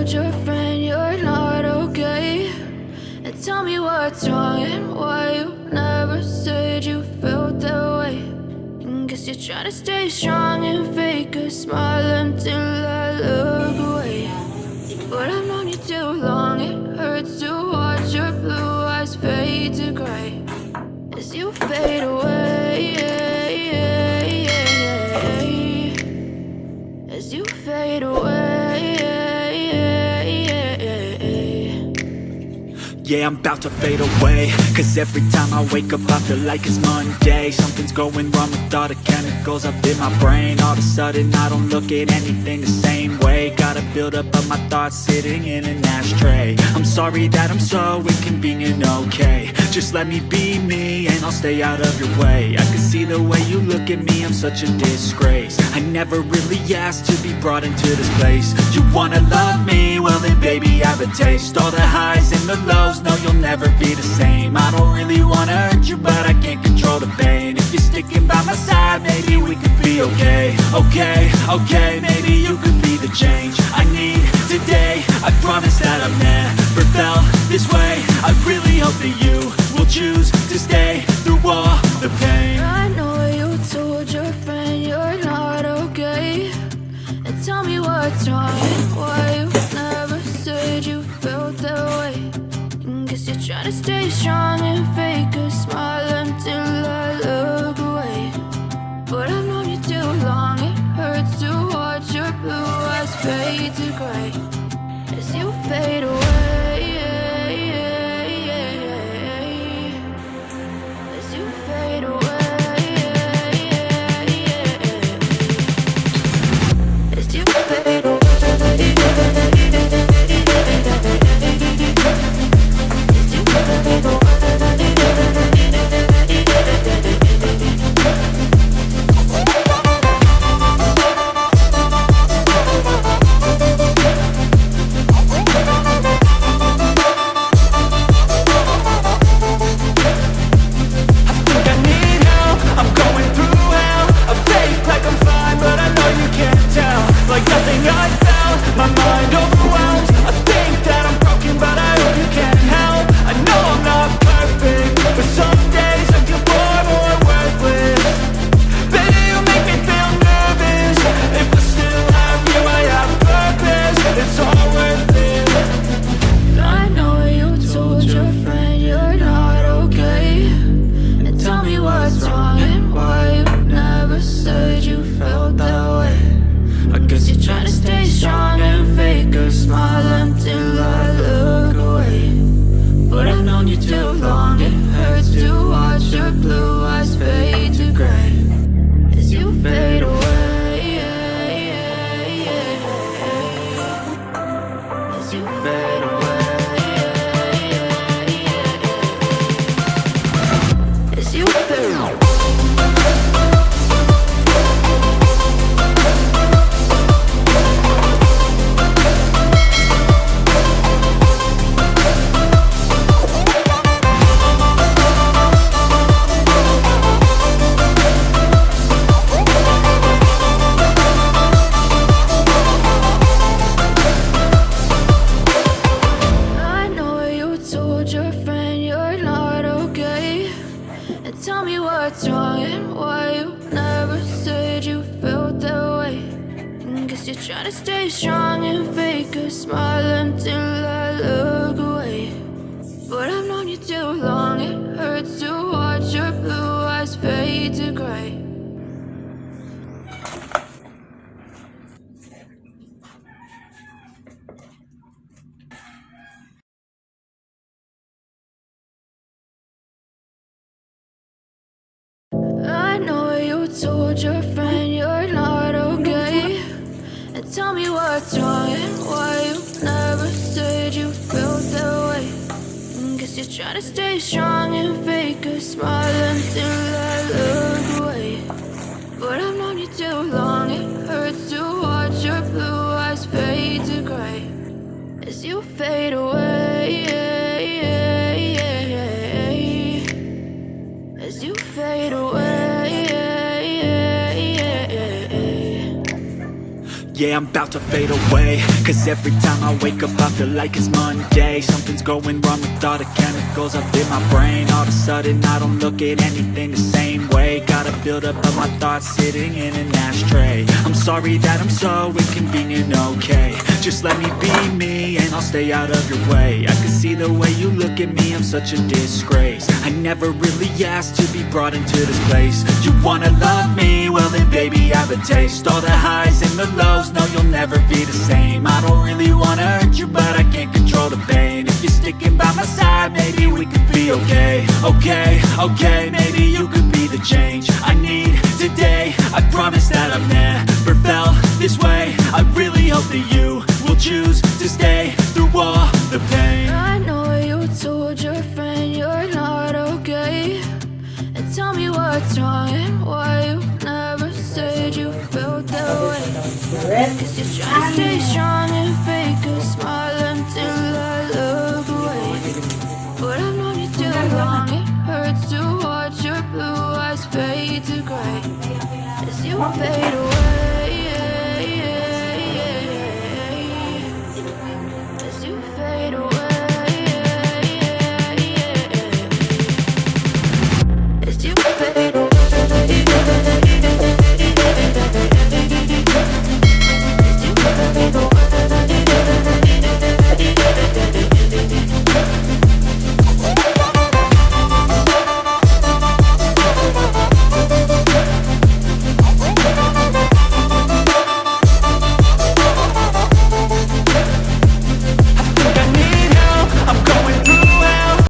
told your friend you're not okay, and tell me what's wrong and why you never said you felt that way. And guess you're trying to stay strong and fake a smile until I look away. But I've known you too long, it hurts to watch your blue eyes fade to gray as you fade away, as you fade away. Yeah, I'm about to fade away, cause every time I wake up I feel like it's Monday. Something's going wrong with all the chemicals up in my brain. All of a sudden I don't look at anything the same way. Gotta build up of my thoughts sitting in an ashtray. I'm sorry that I'm so inconvenient, okay. Just let me be me and I'll stay out of your way. I can see the way you look at me, I'm such a disgrace. I never really asked to be brought into this place. You wanna love me? Well then baby I have a taste. All the highs and the lows, no you'll never be the same. I don't really wanna hurt you but I can't control the pain. If you're sticking by my side maybe we could be okay. Okay, maybe you could be the change I need today. I promise that I've never felt this way. I really hope that you will choose to stay through all the pain. I know you told your friend you're not okay, and tell me what's wrong and why you never said you felt that way. And guess you're trying to stay strong and fake a smile until I look away. But I've known you too long, it hurts to watch your blue eyes fade to gray as you fade away, as you fade away, as you fade away. I know you told your friend you're not okay, and tell me what's wrong and why you never said you felt that way. And guess you're trying to stay strong and fake a smile until I look away. But I've known you too long, it hurts to watch your blue eyes fade to gray as you fade away, as you fade away. Yeah, I'm about to fade away, cause every time I wake up I feel like it's Monday. Something's going wrong with all the chemicals up in my brain. All of a sudden I don't look at anything the same way. Got a buildup of my thoughts sitting in an ashtray. I'm sorry that I'm so inconvenient, okay. Just let me be me and I'll stay out of your way. I can see the way you look at me, I'm such a disgrace. I never really asked to be brought into this place. You wanna love me? Well then baby I have a taste. All the highs and the lows, no you'll never be the same. I don't really wanna hurt you but I can't control the pain. If you're sticking by my side maybe we could be okay. Okay, maybe you could be the change I need today. I promise that I've never felt this way. I really hope that you will choose to stay through all the pain. I know you told your friend you're not okay, and tell me what's wrong and why you never said you felt that way. Cause you're trying to stay strong and fake a smile until I look away. But I've known you too long, it hurts to watch your blue eyes fade to gray as you fade away.